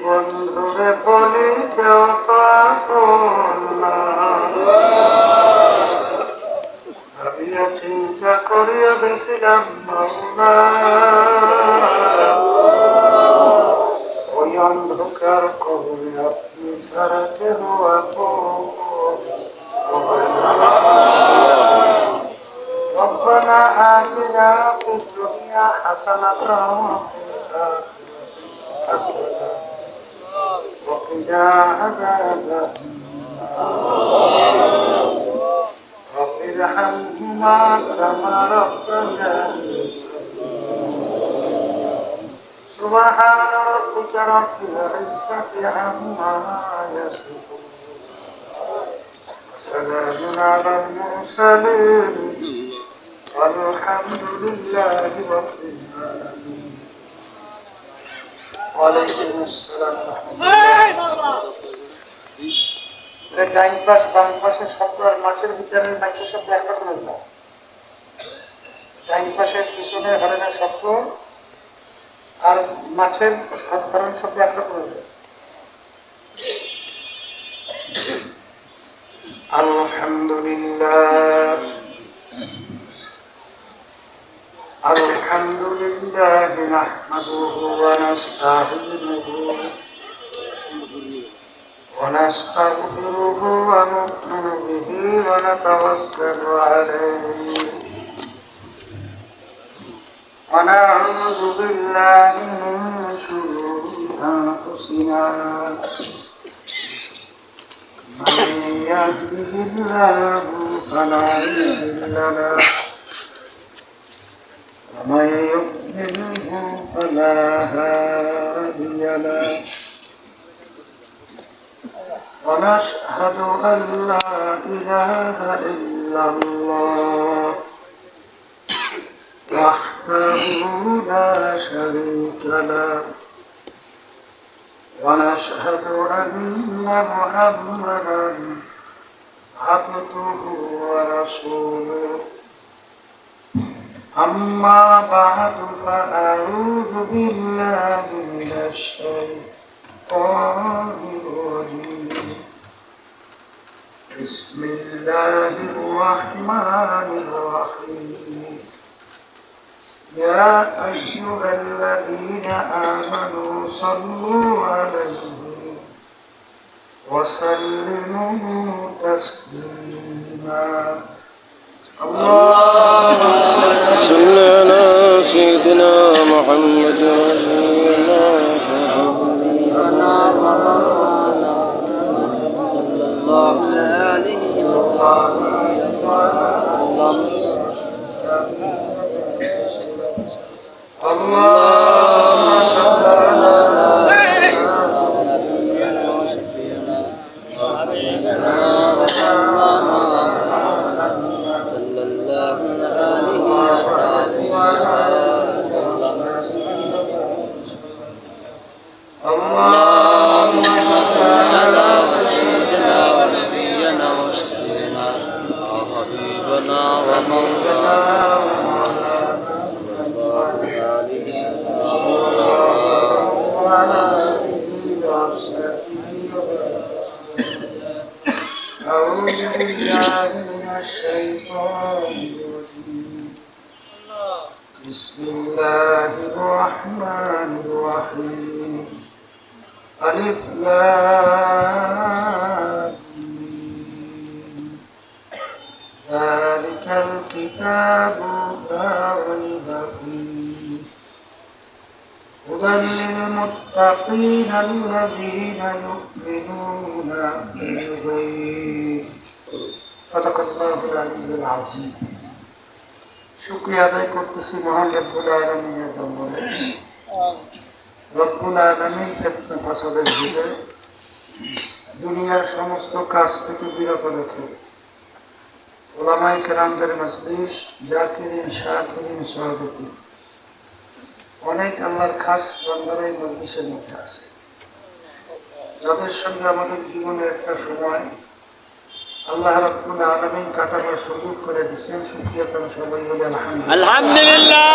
বন্ধুরে বলি কেউ তো ভাবিয়া চিন্তা করিয়া বেশিলাম ওই অন্ধকার কবরে আপনি সারা কেন ربنا آتنا في الدنيا حسنة وقنا عذاب رب ارحمهما كما ربياني سبحان ربك رب العزة عما يصفون وسلام على المرسلين والحمد لله رب العالمين ওয়ালাইকুম আসসালাম ডাইন পাশ বাম পাশের শব্দ আর মাছের ভিতরের মাইকের শব্দ একটা করে দাও ডাইন পাশের পিছনের হরেনের শব্দ আর মাছের হাত ধরার শব্দ একটা করে দাও আলহামদুলিল্লাহ الحمد لله نحمده ونستعينه ونستغفره ونؤمن به ونتوكل عليه ونعوذ بالله من شرور أنفسنا من يهده الله فلا مضل له ومن يضلله فلا هادي له ونشهد أن لا إله إلا الله وحده لا شريك له ونشهد أن محمدا عبده ورسوله أما بعد فأعوذ بالله من الشيطان الرجيم بسم الله الرحمن الرحيم يا أيها الذين آمنوا صلوا عليه وسلموا تسليما اللهم صل على سيدنا محمد رسول الله صلى الله عليه وسلم اللهم صل على اللهم صل على سيدنا ونبينا وشفيعنا وحبيبنا ومولانا صلى الله عليه وسلم الله الرحمن الرحيم ألف لام ميم ذلك الكتاب لا ريب فيه هدى للمتقين الذين يؤمنون بالغيب صدق الله العلي العظيم শুকরিয়া আদায় করতেছি মহান রব্বুল আলামিনের দরবারে। রব্বুল আলামিন ফিতনা ফাসাদের যুগে দুনিয়ার সমস্ত কাজ থেকে বিরত রেখে উলামায়ে কেরামদের মজলিস জাকিরিন শাকিরিন সাদিকিন অনেক আল্লাহর খাস বান্দারা এই মজলিসের মধ্যে আছে, যাদের সঙ্গে আমাদের জীবনের একটা সময় আল্লাহ রাব্বুল আলামিন কাটাবার সুযোগ করে দিয়েছেন। শুকরিয়া তার সবাই বলে আলহামদুলিল্লাহ।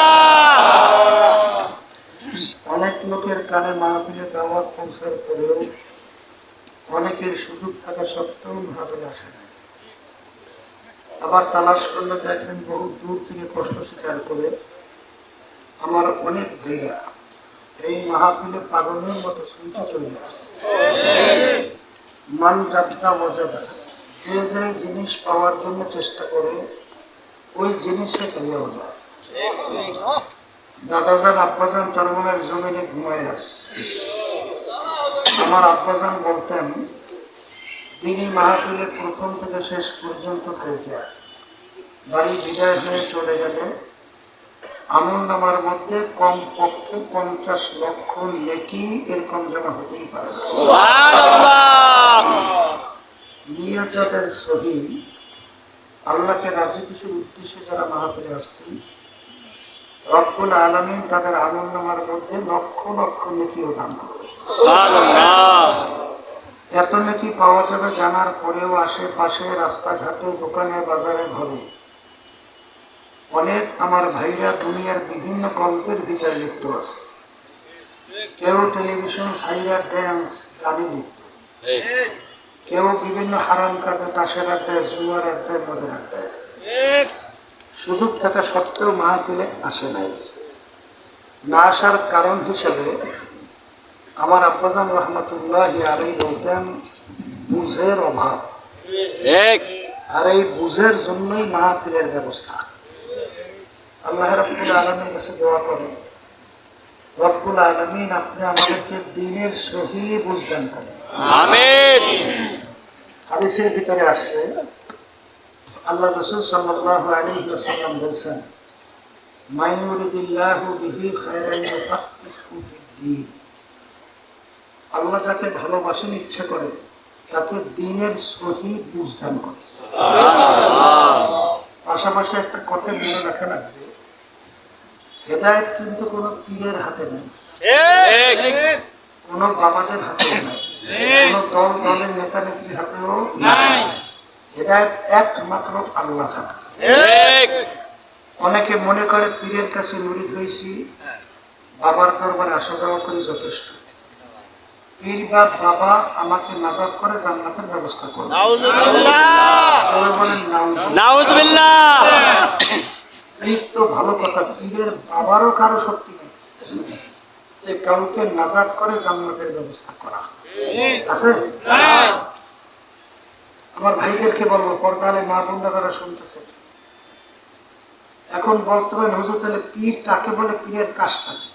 অনেক লোকের কানে মাহফিলে দাওয়াত পৌঁছার পরেও অনেকের সুযোগ থাকা সত্ত্বেও মাহফিলে আসে না। আবার তালাশ করলে দেখবেন বহু দূর থেকে কষ্ট স্বীকার করে আমার অনেক ভাইরা এই মাহফিলে পাগলের মতো শুনতে চলে আসছে। মান যাত্রা মজাদা, যে যে জিনিস পাওয়ার জন্য চেষ্টা করে ওই জিনিসে পেয়েও যায়। দাদাজান আব্বাজান চরমনের জমিনে ঘুমায় আসছে। আমার আব্বাজান বলতেন তিনি মাহফিলে প্রথম থেকে শেষ পর্যন্ত থেকে বাড়ি বিদায় হয়ে চলে গেলে আমল নামার মধ্যে কম পক্ষে 50 লক্ষ নেকি এরকম জমা হতেই পারে। নিয়াতের সহি আল্লাহকে রাজি খুশির উদ্দেশ্যে যারা মাহফিলে আসছে রব্বুল আলামিন তাদের আমল নামার মধ্যে লক্ষ লক্ষ নেকিও দান করবে। এত নেকি পাওয়া যাবে জানার পরেও আশেপাশে রাস্তাঘাটে দোকানে বাজারে ঘরে অনেক আমার ভাইরা দুনিয়ার বিভিন্ন গল্পের ভিতরে লিপ্ত আছে। কেউ টেলিভিশন সাইরা ড্যান্স গানে লিপ্ত, কেউ বিভিন্ন হারাম কাজে তাসের আড্ডায় জুয়ার আড্ডায় মদের আড্ডায়। সুযোগ থাকা সত্ত্বেও মাহফিলে আসে নাই। না আসার কারণ হিসেবে আমার আব্বাজান রহমতুল্লাহি আলাইহি বলতেন বুঝের অভাব, আর এই বুঝের জন্যই মাহফিলের ব্যবস্থা। আল্লাহ রাব্বুল আলামিনের কাছে দোয়া করেন, রব্বুল আলামিন আপনি আমাদেরকে দ্বীনের সহি বুঝ দান করেন। আমিন। হাদিসের ভিতরে আসছে আল্লাহ রাসূল সাল্লাল্লাহু আলাইহি ওয়াসাল্লাম বলেছেন মান ইউরিদিল্লাহু বিহি খায়রান ইউফাক্কিহু ফিদ-দ্বীন। আল্লাহ যাকে ভালোবাসেন ইচ্ছা করে তাকে দ্বীনের সহি বুঝ দান করে। সুবহানাল্লাহ। পাশাপাশি একটা কথা মনে রাখা লাগবে, হেদায়েত কিন্তু কোনো পীরের হাতে নেই, কোনো বাবাদের হাতে নাই, কোনো দলের নেতা নেত্রীর হাতেও নাই। হেদায়েত একমাত্র আল্লাহর হাতে। অনেকে মনে করে পীরের কাছে মুরিদ হয়েছি, বাবার দরবারে আসা যাওয়া করে যথেষ্ট। পীর বা বাবা আমাকে নাজাত করে জান্নাতের ব্যবস্থা করে। নাউজুবিল্লাহ। পীর তো ভালো কথা, পীরের বাবারও কারো শক্তি নেই যে কাউকে নাজাত করে জান্নাতের ব্যবস্থা করা আছে। আমার ভাইদেরকে বলবো, পর্দালে মা বোনরা যারা শুনতেছে, এখন বর্তমান হুজুর তাহলে পীর কাকে বলে, পীরের কাজটা কি?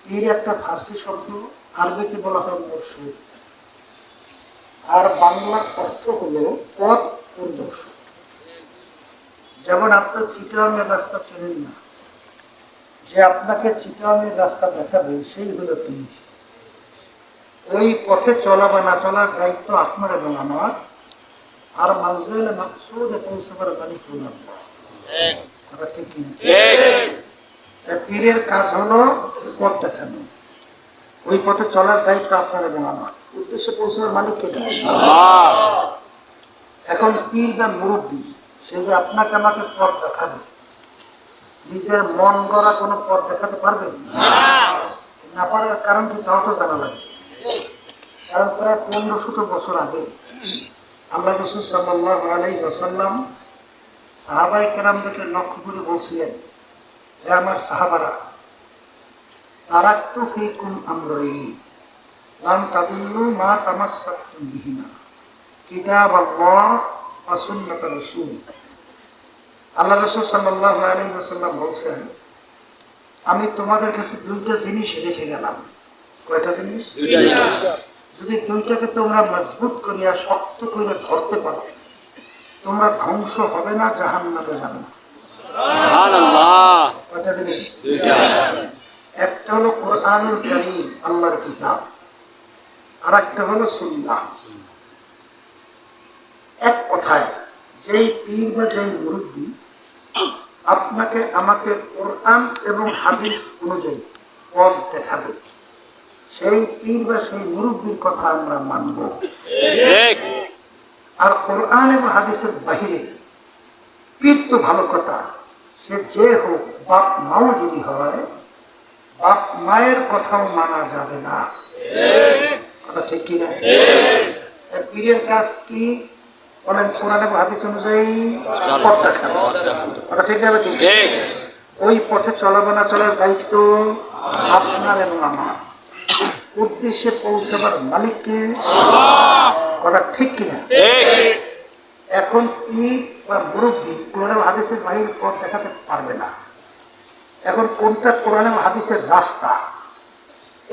পীর একটা ফার্সি শব্দ, আরবিতে বলা হয় মুর্শিদ, আর বাংলা অর্থ হলো পথ প্রদর্শক। যেমন আপনার চিটাগাংয়ের রাস্তা চেনেন না, যে আপনাকে চিটাগাংয়ের রাস্তা দেখাবে সেই হলো পীর। ওই পথে চলা বা না চলার দায়িত্ব আপনার এবং আমার, আর মানজিল মাকসুদে পৌঁছাবার মালিক হলো আল্লাহ। কথা ঠিক কি? পীরের কাজ হলো পথ দেখানো, ওই পথে চলার দায়িত্ব আপনার এবং আমার। উদ্দেশ্যে পৌঁছাবার মালিক কে? আল্লাহ। এখন পীর বা মুরব্বী সে যে আপনাকে আমাকে পথ দেখাবে, নিজের মন গড়া কোনো পথ দেখাতে পারবে না। পারার কারণ কি তাও তো জানা লাগবে। কারণ প্রায় 1500 বছর আগে আল্লাহ রাসূল সাল্লাল্লাহু আলাইহি ওয়াসাল্লাম সাহাবায়ে কেরামদেরকে লক্ষ্য করে বলছিলেন, হে আমার সাহাবারা, তারাক্তু ফীকুম আমরাইন লাম তাদিল্লু মা তামাসসাকতুম বিহিমা কিতাবাল্লাহ ওয়া সুন্নাত রাসূল। আল্লাহ রাসূল সাল্লাল্লাহু আলাইহি ওয়াসাল্লাম বলেন, আমি তোমাদের কাছে দুইটা জিনিস রেখে গেলাম। কয়টা জিনিস? দুইটা জিনিস। যদি দুইটাকে তোমরা মজবুত করিয়া শক্ত করে ধরতে পারো, তোমরা ধ্বংস হবে না, জাহান্নামে যাবে না। সুবহানাল্লাহ। কয়টা জিনিস? দুইটা। একটা হলো কোরআনুল কারীম, আল্লাহর কিতাব, আর একটা হলো সুন্নাহ। এক কথায়, যেই পীর বা যেই মুরব্বী আপনাকে আমাকে কোরআন এবং হাদিস অনুযায়ী পথ দেখাবে, সেই পীর বা সেই মুরব্বীর কথা আমরা মানব। ঠিক। আর কোরআন এবং হাদিসের বাহিরে পীর তো ভালো কথা, সে যে হোক, বাপ মাও যদি হয়, বাপ মায়ের কথাও মানা যাবে না। কথা ঠিক কিনা? পীরের কাজ কি বলেন? কোরআন এবং হাদিস অনুযায়ী পথ দেখানো। কথা ঠিক না? ঠিক। ওই পথে চলাবানা চলার দায়িত্ব আপনার এবং আমার। উদ্দেশ্যে পৌঁছাবার মালিককে। কথা ঠিক কিনা? ঠিক। এখন পীর বা মুরব্বী কোরআন এবং হাদিসের বাহির পথ দেখাতে পারবে না। এখন কোনটা কোরআন এবং হাদিসের রাস্তা,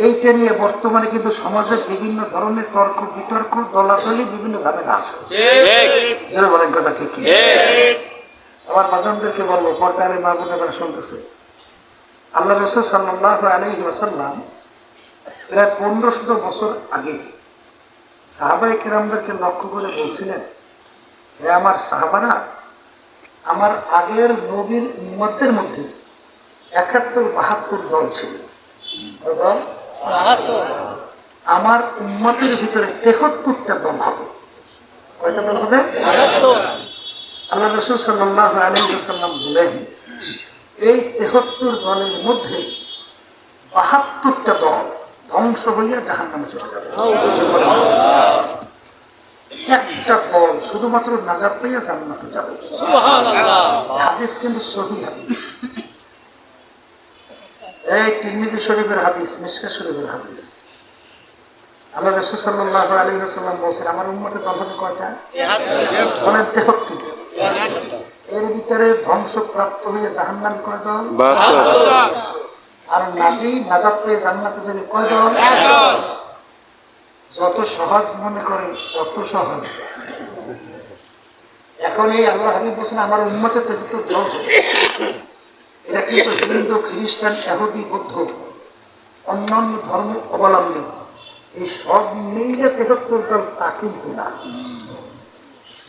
এইটা নিয়ে বর্তমানে কিন্তু সমাজে বিভিন্ন ধরনের তর্ক বিতর্ক, দলাদলি, বিভিন্ন ঝামেলা আছে। ঠিক। যারা বলেন কথা ঠিক কিনা? ঠিক। আমার বাজানদেরকে বলবো, পর্দালে মা বোনেরা যারা শুনতেছে, আল্লাহ রাসূল সাল্লাল্লাহু আলাইহি ওয়াসাল্লাম প্রায় 1500 বছর আগে সাহাবায়ে কেরামদেরকে লক্ষ্য করে বলছিলেন, হে আমার সাহাবারা, আমার আগের নবীর উম্মতের মধ্যে 71-72 দল ছিল। কয় দল? আমার উম্মতের ভিতরে 73টা দল হবে। কয়টা দল হবে? আল্লাহ রাসূল সাল্লাল্লাহু আলাইহি ওয়াসাল্লাম বলেন, এই 73 দলের মধ্যে 72টা দল ধ্বংস হইয়া জাহান্নামে চলে যাবে। একটা দল শুধুমাত্র নাজাত পাইয়া জান্নাতে যাবে। হাদিস কিন্তু সহিহ হাদিস। এই তিরমিজি শরীফের হাদিস, মিশকাত শরীফের হাদিস। আল্লাহ রাসূল সাল্লাল্লাহু আলাইহি ওয়াসাল্লাম বলেছেন, আমার উম্মতের দল হবে কয়টা? বলেন 73। এর ভিতরে ধ্বংসপ্রাপ্ত হয়ে জাহান্নামে কয় দল? 72। আর নাজাত পেয়ে জান্নাতে যাবে কয় দল? যত সহজ মনে করেন তত সহজ। এখন এই আল্লাহ হাবিব বলছেন, আমার উম্মতে 73 দল হবে। এটা কিন্তু হিন্দু, খ্রিস্টান, ইহুদি, বৌদ্ধ, অন্যান্য ধর্ম অবলম্বী এই সব মিলে 73 দল তা কিন্তু না।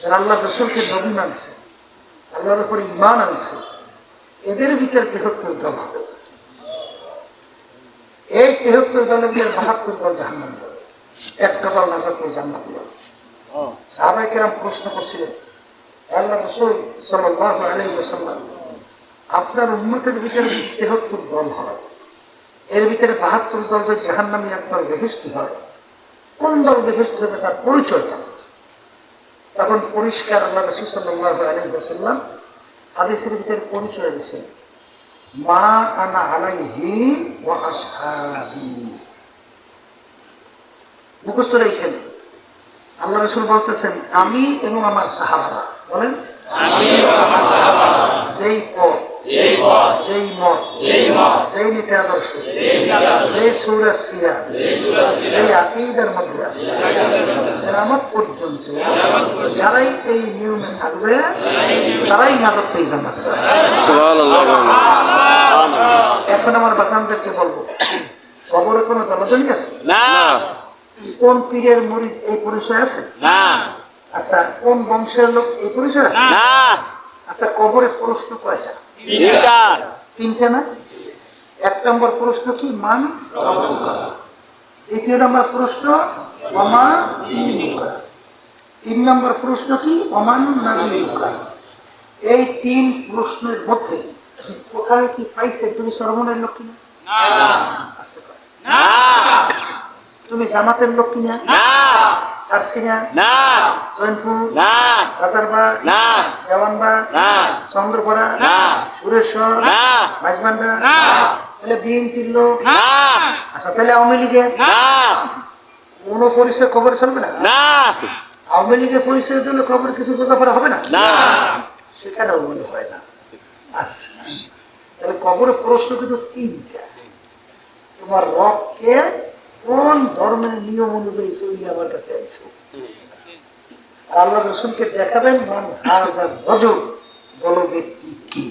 যারা আল্লাহ রাসূলকে নবী মানছে, আল্লাহর উপরে ঈমান আনছে, এদের ভিতরে 73 দল হবে। এই 73 দলের ভিতরে 72 দল জাহান্নামে যাবে, একটা দল নাজাত পেয়ে জান্নাতে যাবে। সাহাবায়ে কেরাম প্রশ্ন করছিলেন, আল্লাহ রাসূল সাল্লাল্লাহু আলাইহি ওয়াসাল্লাম, আপনার উম্মতের ভিতরে 73 দল হয়, এর ভিতরে 72 দল যদি জাহান্নামী, এক দল বেহেশতি হয়, কোন দল বেহেশতি হবে তার পরিচয়টা? তখন পরিষ্কার আল্লাহ রাসূল সাল্লাল্লাহু আলাইহি ওয়াসাল্লাম হাদিসের ভিতরে পরিচয় দিয়েছেন, মা আনা আলাইহি ওয়া আসহাবি। মুখস্থ রাখেন, আল্লাহ রাসূল বলতেছেন, আমি এবং আমার সাহাবারা। বলেন, আমি এবং আমার সাহাবারা যেই পথ, যেই মত, যেই নীতি আদর্শ, যেই সূরা সিরাত, যেই আকীদার মধ্যে আছে, কিয়ামত পর্যন্ত যারাই এই নিয়মে থাকবে তারাই নাজাত পেয়ে জান্নাত যাবে। সুবহানাল্লাহ। এখন আমার বাচ্চাদেরকে বলবো, কবরে কোনো দলাদলি আছে? না। কোন পীরের মুরিদ এই পরিচয় আছে? না। আচ্ছা, কোন বংশের লোক এই পরিচয় আছে? না। আচ্ছা, কবরে প্রশ্ন কয়টা? তিনটা। তিনটা না? 1 নম্বর প্রশ্ন কি? মান রব্বুকা। 2 নম্বর প্রশ্ন ওমা দীনুকা। 3 নম্বর প্রশ্ন কি? ওমান নাবিয়ুকা। এই 3 প্রশ্নের মধ্যে কোথায় কি পাইছে? তুমি সরমনের লোক কিনা? না। আস্তে কর। না। তুমি জামাতের লোক কিনা? না। সারসিনা, না জৈনপুর, না রাজারবাগ, না দেওয়ানবাগ, না চন্দ্রপাড়া, না সুরেশ্বর, না মাইজবান্ডা, না তাহলে বিএনপির লোক। না আচ্ছা তাহলে আওয়ামী লীগের না কোন পরিচয় খবর চলবে না? না আওয়ামী লীগের পরিচয়ের জন্য খবর কিছু বোঝাপড়া হবে না? না সেখানেও মনে হয় না। আচ্ছা তাহলে কবরের প্রশ্ন কিন্তু তিনটা। তোমার রবকে কোন ধর্মের নিয়ম অনুযায়ী চলি আমার কাছে আইছো? আল্লাহ রসুলকে দেখাবেন মান হাযা রাজুল, বলো ব্যক্তি কি?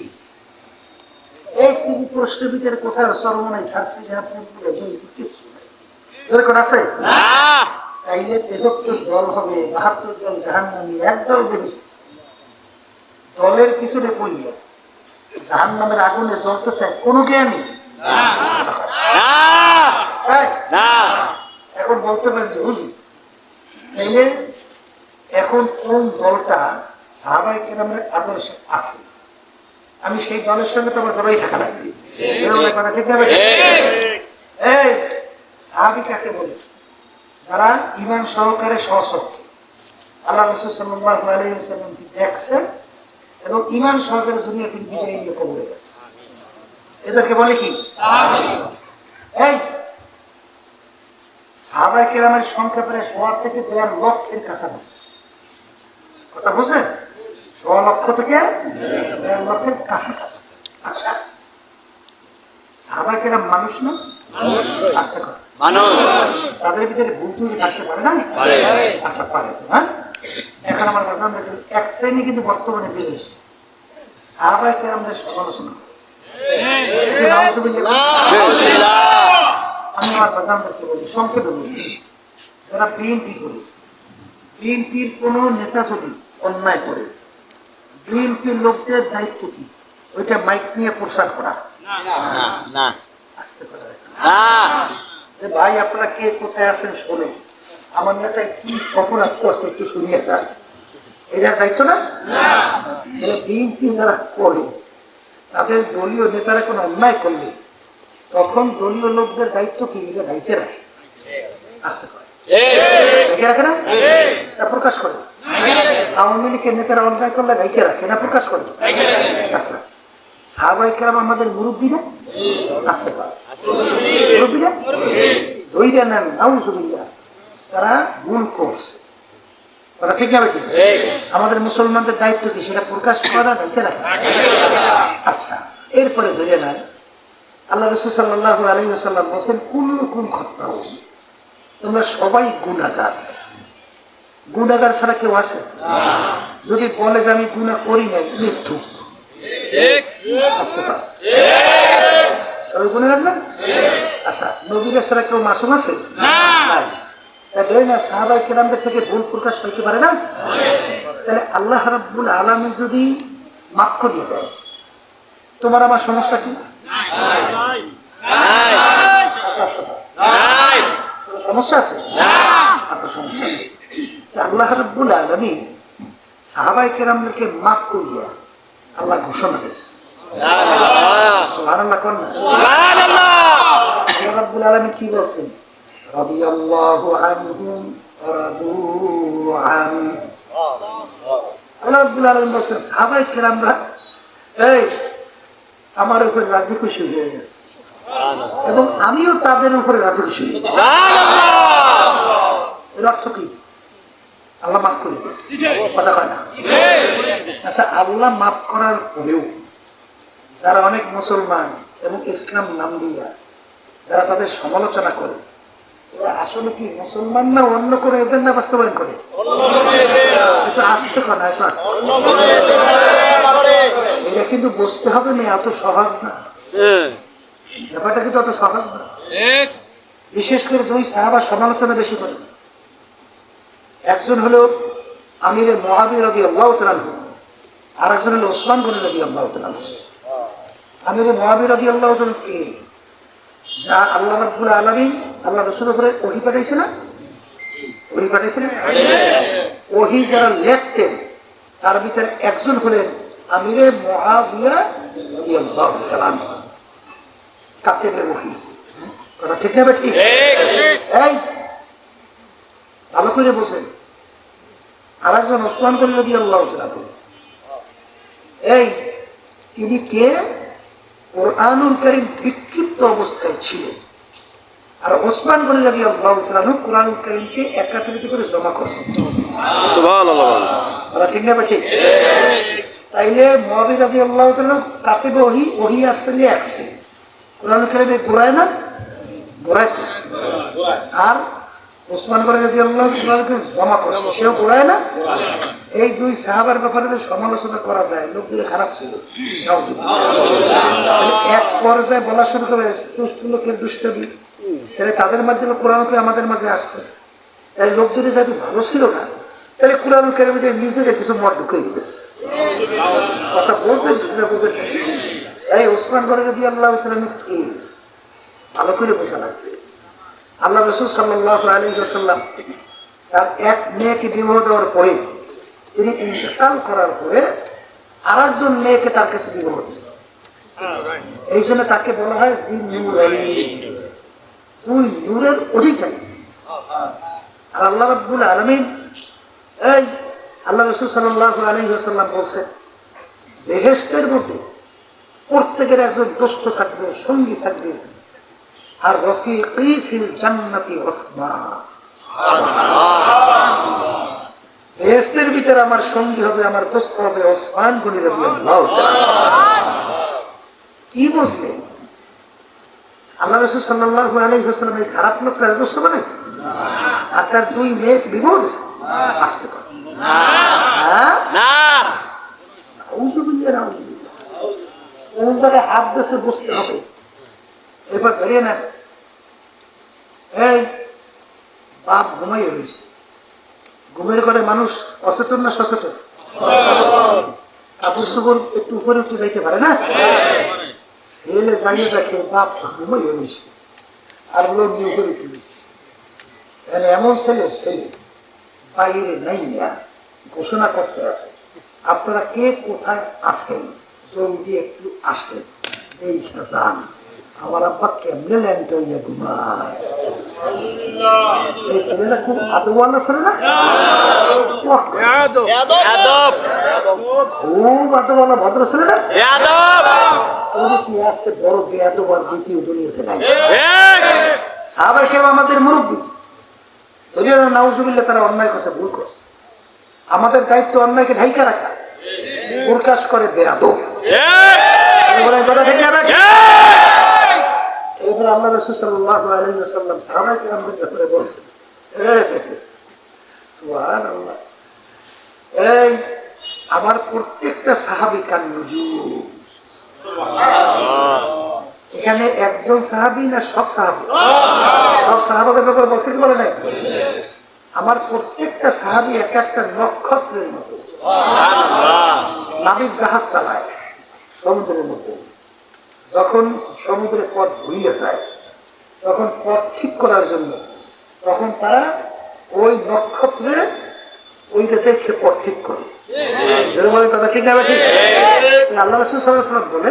এই তিন প্রশ্নের ভিতরে কোথায় সর্বনাই ছাড়ছি না কিছু নাই। যেরকম আছে না তাইলে ৭৩ দল হবে, ৭২ দল জাহান্নামী, একদল বেরিয়েছে দলের পিছনে পড়িয়া জাহান্নামের আগুনে জ্বলতেছে কোনো জ্ঞানী না চাই। না এখন বলতে পারছি হুজুর তাইলে এখন কোন দলটা সাহাবায়ে কেরামের আদর্শে আছে, আমি সেই দলের সঙ্গে তো আমার জড়াই থাকা লাগবে। এরকম একটা কথা ঠিক না বেঠিক? এই সাহাবী কাকে বলে? যারা ঈমান সহকারে সহচর্যে আল্লাহ রাসূল সাল্লাল্লাহু আলাইহি ওয়াসাল্লামকে দেখছে এবং ঈমান সহকারে দুনিয়া থেকে বিদায় নিয়ে কবরে গেছে, এদেরকে বলে কি সাহাবী। এই সাহাবায়ে কেরামের সংখ্যা প্রায় ১.৫ থেকে ১.৫ লক্ষের কাছাকাছি। কথা বুঝেন? ১.৫ লক্ষ থেকে ১.৫ লক্ষের কাছাকাছি। আচ্ছা সাহাবায়ে কেরাম মানুষ না? আস্তে কর, মানুষ তাদের ভিতরে ভুল ত্রুটি থাকতে পারে না? পারে। আচ্ছা পারে তো। হ্যাঁ এখন আমার বাজান দেখেন এক শ্রেণী কিন্তু বর্তমানে বের হয়েছে, সাহাবায়ে কেরামদের সমালোচনা করে। নাউজুবিল্লাহ। বিসমিল্লাহ আমি আমার বাজানদেরকে বলি, সংক্ষেপে বলি, যারা বিএনপি করে, বিএনপির কোন নেতা যদি অন্যায় করে, বিএনপির লোকদের দায়িত্ব কি? ওইটা মাইক নিয়ে প্রচার করা, না না আস্তে করা, না যে ভাই আপনারা কে কোথায় আছেন শোনে, আমার নেতা কি অপরাধ করছে একটু শুনিয়ে যান, এটার দায়িত্ব না? বিএনপি যারা করে তাদের দলীয় নেতারা কোনো অন্যায় করলে তখন দলীয় লোকদের দায়িত্ব কি? এটা ঢাইকে রাখে, আসতে করে ঢাইকে রাখে না? তা প্রকাশ করে। আওয়ামী লীগের নেতারা অন্যায় করলে ঢাইকে রাখে না প্রকাশ করে? আচ্ছা সাহাবায়ে কেরাম আমাদের মুরব্বী না? আসতে পারে মুরব্বী না? ধৈর্য নেন, নাউজুবিল্লাহ, তারা ভুল করছে, কথা ঠিক না ঠিক? আমাদের মুসলমানদের দায়িত্ব কি? সেটা প্রকাশ করা, ঢাইকে রাখা। আচ্ছা এরপরে ধরে নেন আল্লাহ রাসূল সাল্লাল্লাহু আলাইহি ওয়াসাল্লাম বলেন কুল্লুকুম খাত্তাউন, তোমরা সবাই গুনাহগার। গুনাহগার ছাড়া কেউ আছে? যদি বলে যে আমি গুনাহ করি নাই, মৃত্যু। ঠিক আসতে পারে সবাই গুনাহগার না? আচ্ছা নবীরা ছাড়া কেউ মাসুম আছে? নাই। তাই ধরে না সাহাবায়ে কেরামদের থেকে ভুল প্রকাশ পাইতে পারে না? তাহলে আল্লাহ রাব্বুল আলামিন যদি মাফ করিয়ে দেয়, তোমার আমার সমস্যা কি? নাই সমস্যা আছে? আচ্ছা সমস্যা নেই। আল্লাহ রাব্বুল আলামিন সাহাবায়ে কেরামদেরকে মাফ করিয়া আল্লাহ ঘোষণা দিয়েছে, সুবহানাল্লাহ কোন না? সুবহানাল্লাহ আল্লাহ রাব্বুল আলামিন কি বলেছেন? রাদিয়াল্লাহু আনহুম ওয়া রাদু আন। আল্লাহ রাব্বুল আলামিন বলেছেন সাহাবায়ে কেরামরা এই আমার উপর রাজি খুশি হয়ে গেছে এবং আমিও তাদের উপরে রাজি খুশি হয়ে গেছি। এর অর্থ কি? আল্লাহ মাফ করে দিয়েছে, কথা কয় না? আচ্ছা আল্লাহ মাফ করার পরেও যারা অনেক মুসলমান এবং ইসলাম নাম দিয়া যারা তাদের সমালোচনা করে, এরা আসলে কি মুসলমান না অন্য করে এজেন্ডা বাস্তবায়ন করে? একটু আসতে কয় না, একটু আসতে। এটা কিন্তু বুঝতে হবে না, এত সহজ না, ব্যাপারটা কিন্তু অত সহজ না। বিশেষ করে দুই সাহাবার সমালোচনা বেশি করে, একজন হলো আমিরে মুআবিয়া রাদিয়াল্লাহু তাআলা আনহু, আর একজন হলো ওসমান গনি রাদিয়াল্লাহু তাআলা আনহু। আমিরে মুআবিয়া রাদিয়াল্লাহু তাআলা কে? যা আল্লাহ রাব্বুল আলামিন আল্লাহ রাসূলের উপরে ওহী পাঠাইছে না? ওহী পাঠাইছে না? ওহী যারা লিখতেন তার ভিতরে একজন হলেন আমিরে মুআবিয়া রাদিয়াল্লাহু তাআলা আনহু, কাতেবে ওহী। কথা ঠিক না? ঠিক। এই ভালো করে বোঝেন, আর একজন ওসমান গনি রাদিয়াল্লাহু তাআলা বলেন, এই তিনি কে? কুরআনুল কারীম বিক্ষিপ্ত অবস্থায় ছিল, আর ওসমান গনি রাদিয়াল্লাহু তাআলা কুরআনুল কারীমকে একত্রিত করে জমা করছেন। সুবহানাল্লাহ। বলা ঠিক না ঠিক? তাইলে মুআবিয়া রাদিয়াল্লাহু তাআলা কাতিব ওহী আসছে লিখছে, কুরআনুল কারীমে ঘুরায় না, ঘুরায় তো। আর ওসমান গনি রাদিয়াল্লাহু তাআলাকে জমা করছে, সেও ঘুরায় না। এই দুই সাহাবার ব্যাপারে যে সমালোচনা করা যায়, লোকগুলো খারাপ ছিল, এক পর্যায়ে বলা শুরু করে দুষ্ট লোকের দুষ্টমি, তাহলে তাদের মাধ্যমে কোরআন আমাদের মাঝে আসছে। তাই লোক দুটি যেহেতু ভালো ছিল না, তাহলে কোরআন কারিমে নিজেদের কিছু মত ঢুকে গেছে। কথা বলছেন কিছুটা বুঝেন। এই ওসমান গনি রাদিয়াল্লাহু তাআলা কে? ভালো করে বোঝা লাগবে। আল্লাহ রাসূল সাল্লাল্লাহু আলাইহি ওয়াসাল্লাম তার এক মেয়েকে বিবাহ দেওয়ার পরে, তিনি ইন্তেকাল করার পরে আরেকজন মেয়েকে তার কাছে বিবাহ দিচ্ছে। এই জন্য তাকে বলা হয় দুই নূরের অধিকারী। আর আল্লাহ রাব্বুল আলামিন, এই আল্লাহ রাসূল সাল্লাল্লাহু আলাইহি ওয়াসাল্লাম বলছেন, বেহেশতের মধ্যে প্রত্যেকের একজন দোস্ত থাকবে, সঙ্গী থাকবে। আর রফিকি ফিল জান্নাতি ওসমান, বেহেশতের ভিতরে আমার সঙ্গী হবে, আমার দোস্ত হবে ওসমান গনি রাদিয়াল্লাহু তাআলা। কি বুঝলেন? আল্লাহ রাসূল সাল্লাল্লাহু আলাইহি ওয়াসাল্লাম এই খারাপ লোকটা দোস্ত বানাইছে, আর তার দুই মেয়ে বিবাহ দিছে। আসতে পারে না, কোন জায়গায় হাত দেশে বসতে হবে। এবার বেরিয়ে নেন। এই বাপ ঘুমাইয়ে রয়েছে, ঘুমের ঘরে মানুষ অচেতন না সচেতন? কাপড় চোপড় একটু উপরে উঠে যাইতে পারে না? ছেলে জানিয়ে দেখে বাপ ঘুমাইয়ে রয়েছে, আর লোক নিয়ে উপরে উঠে রয়েছে। এমন ছেলে বাইরে নাই না, ঘোষণা করতে আছে, আপনারা কে কোথায় আছেন, জলদি একটু আসেন, দেখা যান আমার আব্বা কেমনে ল্যান্ড হইয়া ঘুমায়। এই ছেলেটা খুব আদওয়ালা ছেলে না? খুব আদওয়ালা ভদ্র ছেলে না? কি আসছে বড় বেয়াদব আর দ্বিতীয় দুনিয়াতে নাই। সাহাবায়ে কেরাম আমাদের মুরব্বী, নাউজুবিল্লাহ, তারা অন্যায় করছে, ভুল করছে। আমাদের দায়িত্ব অন্যায়কে ঢাইকা রাখা, প্রকাশ করে বেয়াদব। কথা ঠিক না? এবার আল্লাহ রাসূল সাল্লাল্লাহু আলাইহি ওয়াসাল্লাম সাহাবায়ে কেরামদের ব্যাপারে বলছেন, সুবহানাল্লাহ, এই আমার প্রত্যেকটা সাহাবী কান নুজুম। এখানে একজন সাহাবী না সব সাহাবী? সব সাহাবাদের ব্যাপারে বলছে কি বলে নাই? আমার প্রত্যেকটা সাহাবী এক একটা নক্ষত্রের মতো। নাবিক জাহাজ চালায় সমুদ্রের মধ্যে, যখন সমুদ্রের পথ ভুলিয়ে যায়, তখন পথ ঠিক করার জন্য তখন তারা ওই নক্ষত্রে ওইটা দেখে পথ ঠিক করে। বলে কথা ঠিক না? ঠিক। আল্লাহ রাসূল সাল্লাল্লাহু আলাইহি ওয়াসাল্লাম বলে,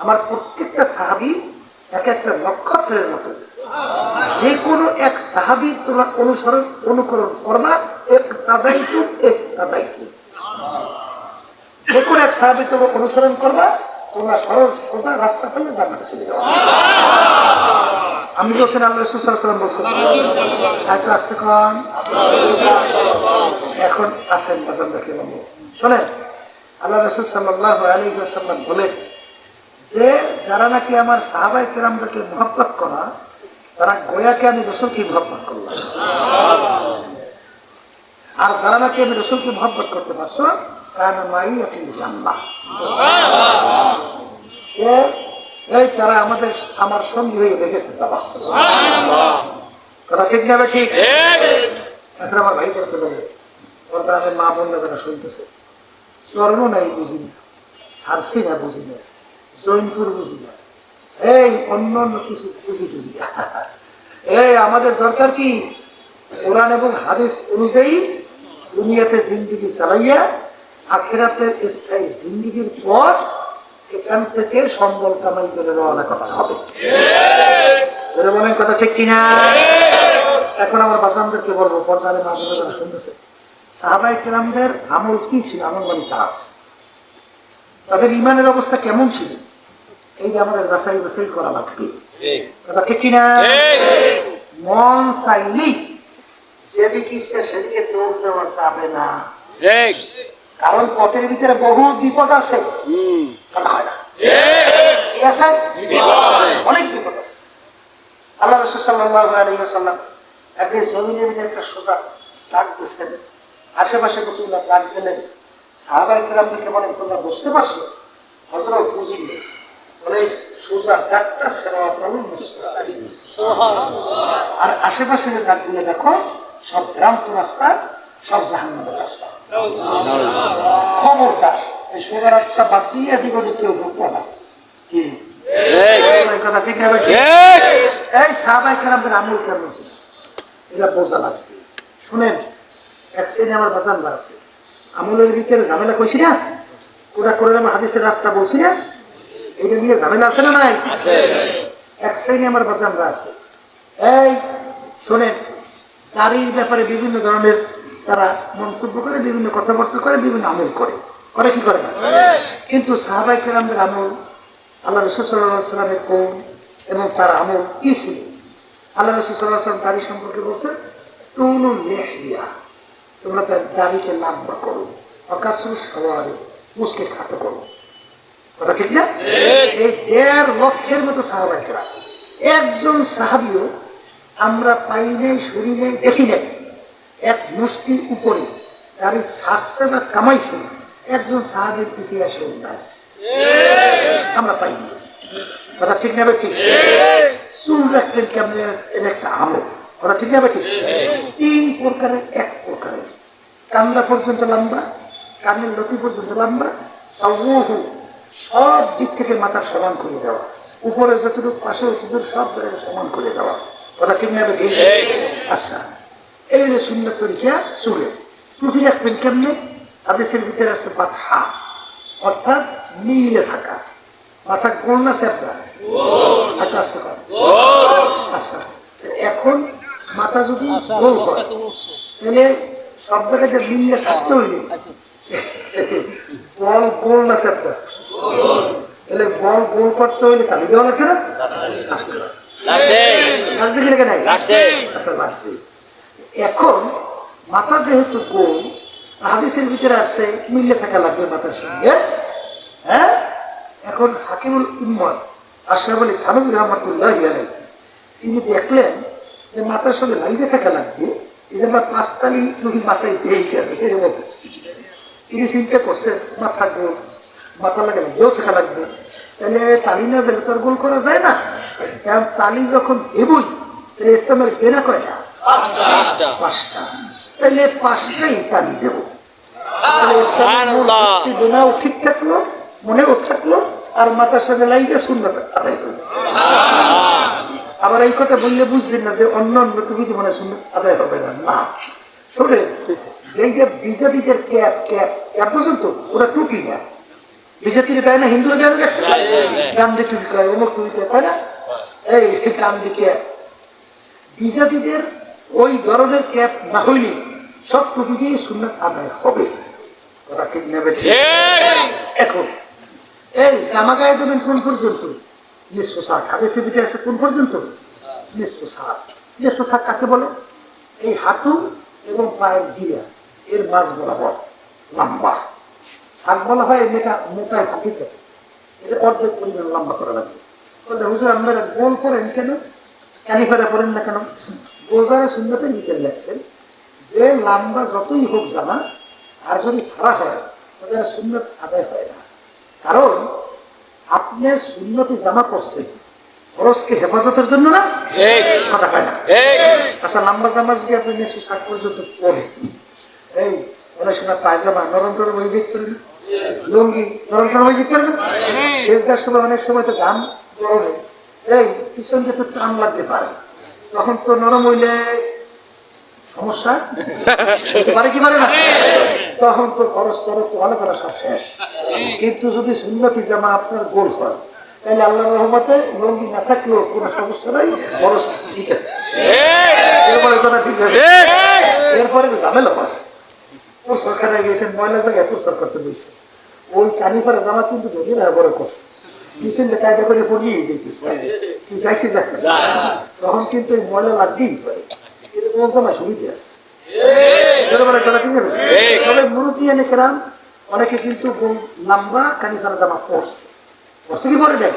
আমার প্রত্যেকটা সাহাবী এক একটা নক্ষত্রের মতো। যে কোনো এক সাহাবী তোমরা অনুকরণ করবা, এক তাদাইতু। যে কোনো এক সাহাবী তোমরা অনুসরণ করবা, তোমরা সরল সোজা রাস্তা পেয়ে জান্নাতে চলে যাবে। আমি বলছেন, আল্লাহ রাসূল সাল্লাল্লাহু আলাইহি ওয়াসাল্লাম বলছেন, একটা আস্তে খান। এখন আসেন বাজানদাকে বলবো, শোনেন, আল্লাহ রাসূল সাল্লাল্লাহু আলাইহি ওয়াসাল্লাম বলেন যে যারা নাকি আমার সাহাবায়ে কেরামদেরকে মহব্বত করা, তারা গোয়াকে আমি রাসূলকে মহব্বত করলাম। আর যারা নাকি আমি রাসূলকে মহব্বত করতে পারছো, কানা মাই আকিল জান্নাহ, এই তারা আমার সঙ্গী হয়ে রেখেছে যাবা। কথা ঠিক না? ঠিক। এখন আমার ভাই করতে বলে, আমি মা বোনরা যারা শুনতেছে, স্বর্ণ নাই বুঝি না, সারসি না বুঝি না, জৈনপুর বুঝি না, এই অন্য অন্য কিছু বুঝি টুঝি না। এই আমাদের দরকার কি? কোরআন এবং হাদিস অনুযায়ী দুনিয়াতে জিন্দিগি চালাইয়া আখিরাতের স্থায়ী জিন্দিগির পথ এখান থেকে সম্বল কামাই করে রওনা করতে হবে। কথা ঠিক কিনা? এখন আমার বাচ্চাদেরকে বলবো, পর্দারে মা বোনেরা যারা শুনতেছে, সাহাবায়ে কেরামদের আমল কি ছিল? আমল মানে কাজ। তাদের ইমানের অবস্থা কেমন ছিল এইটা আমাদের যাচাই বাছাই করা লাগবে। কথা ঠিক কিনা? মন চাইলেই যেদিকে ইচ্ছা সেদিকে দৌড় দেওয়া যাবে না, কারণ পথের ভিতরে বহু বিপদ আছে। কথা হয় না? কি আছে? অনেক বিপদ আছে। আল্লাহ রাসূল সাল্লাল্লাহু আলাইহি ওয়াসাল্লাম একদিন জমিনের ভিতরে একটা সোজা দাগ দিচ্ছেন, আশেপাশে কতগুলো দাগ দিলেন। সাহাবায়ে কেরামদেরকে বলেন, তোমরা বুঝতে পারছো? হযরত বুঝিনি। বলে সোজা দাগটা সিরাতাল মুস্তাকিম, আর আশেপাশে যে দাগগুলো দেখো সব ভ্রান্ত রাস্তা, সব জাহান্নামের রাস্তা। খবরদার এই সোজা রাস্তা বাদ দিয়ে এদিক ওদিক কেউ ঢুকবো না। কি কথা ঠিক হবে? এই সাহাবায়ে কেরামদের আমল কেমন ছিল এটা বোঝা লাগবে। শুনেন, এক শ্রেণী আমার বাজানরা আছে, আমলের ভিতরে ঝামেলা কইছি না, ওরা করে আমার হাদিসের রাস্তা বলছি না, এটা নিয়ে ঝামেলা আছে না নাই? এক শ্রেণী আমার বাজানরা আছে, এই শোনেন, দাড়ির ব্যাপারে বিভিন্ন ধরনের তারা মন্তব্য করে, বিভিন্ন কথাবার্তা করে, বিভিন্ন আমল করে। করে কি করে না? কিন্তু সাহাবায়ে কেরামদের আমল, আল্লাহ রাসূল সাল্লাল্লাহু আলাইহি ওয়াসাল্লামের কওম এবং তার আমল কি ছিল? আল্লাহ রাসূল সাল্লাল্লাহু আলাইহি ওয়াসাল্লাম দাড়ি সম্পর্কে বলছেন, তুলুল লিহইয়া, তোমরা তার দাড়িকে লম্বা করো, অকাসুল সওয়ারি, মুসকে খাটো করো। কথা ঠিক না? এই ১.৫ লক্ষের মতো সাহাবায়ে কেরাম, একজন সাহাবীও আমরা পাই নাই, শুনি নাই, দেখি নাই এক মুষ্টির উপরে দাড়ি ছাড়ছে বা কামাইছে একজন সাহাবীর ইতিহাসে নাই, আমরা পাইনি। কথা ঠিক না? ঠিক। চুল রাখলেন কেমন, এর একটা আমল। কথা ঠিক না? ঠিক। ৩ প্রকারের, এক প্রকারের কান্দা পর্যন্ত লম্বা, কানের লতি পর্যন্ত লম্বা, সাওয়ুহু, সব দিক থেকে মাথার সমান করে দেওয়া, উপরে যতটুকু পাশে যতটুকু সব জায়গায় সমান করে দেওয়া। কথা ঠিক না? ঠিক। আচ্ছা, এই যে সুন্নাত তরিকা চুলে। টুপি রাখবেন কেমনে? হাদিসের ভিতরে আছে বাতহা, অর্থাৎ মিলে থাকা। মাথা গোল না চ্যাপটা? আচ্ছা, এখন মাথা যদি গোল হয় তাহলে সব জায়গায় যে মিলে থাকতে হইলে বল গোল না চ্যাপটা? তাহলে বল গোল করতে হইলে তালি দেওয়া লাগছে না? লাগছে কি লাগে নাই? আচ্ছা, লাগছে। এখন মাথা যেহেতু গোল, হাদিসের ভিতরে আসছে মিলে থাকা লাগবে মাথার সঙ্গে। হ্যাঁ, এখন হাকিমুল উম্মত আশরাফ আলী থানভী রাহমাতুল্লাহি আলাইহি তিনি দেখলেন যে মাথার সঙ্গে লাইনে থাকা লাগবে, এই যে আমরা ৫ তালি যদি মাথায় দেই কেন সেটা বলতেছি। তিনি চিন্তা করছেন মাথা গোল, মাথা লাগে লাগবেও থাকা লাগবে, তাহলে তালি না দিলে তো আর গোল করা যায় না। কারণ তালি যখন দেবই তাহলে ইসলামের বেনা কয়টা? ৫টা। তাহলে ৫টাই তালি দেব। বেনাও ঠিক থাকলো, মনেও থাকলো, আর মাথার সঙ্গে লাইনে সুন্নাত আদায় করবে। আবার এই কথা বললে বুঝছেন না যে অন্য অন্য টুপিতে মনে সুন্নাত আদায় হবে না। না, শোনেন, এই যে বিজাতিদের ক্যাপ ক্যাপ ক্যাপ পর্যন্ত ওরা টুপি না, বিজাতিরা দেয় না, হিন্দুরা দেয় না, গান্ধী টুপি কয়, অমুক টুপি কয় না, এই গান্ধী ক্যাপ। বিজাতিদের ওই ধরনের ক্যাপ না হইলে সব টুপি দিয়ে সুন্নাত আদায় হবে। কথা ঠিক নেবে? ঠিক। এখন এই জামা গায়ে দেবেন কোন পর্যন্ত? নিসফু সাক। হাদিসের ভিতরে আছে কোন পর্যন্ত? নিসফু সাক। নিসফু সাক কাকে বলে? এই হাঁটু এবং পায়ের গিরা এর মাঝ বরাবর লম্বা সাক বলা হয়। মেটা মোটায় হাঁটি থাকে, এটা অর্ধেক পরিমাণ লম্বা করা লাগবে। বলতে হুজুর আপনারা গোল করেন কেন, কানিফারা করেন না কেন? গোজারে সুন্নতের ভিতরে লেখছেন যে লম্বা যতই হোক জামা, আর যদি খাড়া হয় তাহলে সুন্নত আদায় হয় না। কারণ আপনি সুন্নতি জামা পরছেন ফরজকে হেফাজতের জন্য না? কথা হয় না? আচ্ছা, লম্বা জামা যদি আপনি নিশ্চয় শাক পর্যন্ত পরে, এই অনেক সময় পায়জামা নরম টরম হয়ে যেতে পারেন, লুঙ্গি নরম টরম হয়ে যেতে পারেন, শেষ দেওয়ার সময় অনেক সময় তো গান গরমে এই পিছন দিয়ে তো টান লাগতে পারে, তখন তো নরম হইলে সমস্যা পারে কি পারে না? তখন তো খরচ তরফ তো ভালো করা সব শেষ। কিন্তু যদি সুন্নতি জামা আপনার গোল হয় তাহলে আল্লাহর রহমতে লঙ্গি না থাকলেও কোনো সমস্যা নাই, খরচ ঠিক আছে। এরপরে কথা ঠিক আছে, এরপরে ঝামেলা আছে। প্রস্তাব খাটায় গেছে, ময়লা জায়গায় প্রস্তাব করতে বলছে, ওই কানিপাড়া জামা কিন্তু ধরে না বড় করছে, পিছনে কায়দা করে পড়িয়ে যেতেছে, কি যাই কি যাক না। তখন কিন্তু এই ময়লা লাগবেই পারে, এরকম জামা সুবিধে আছে। তবে মুরব্বী এনে কেরাম অনেকে কিন্তু লম্বা কানিপাড়া জামা পরছে, পরছে কি পরে দেখ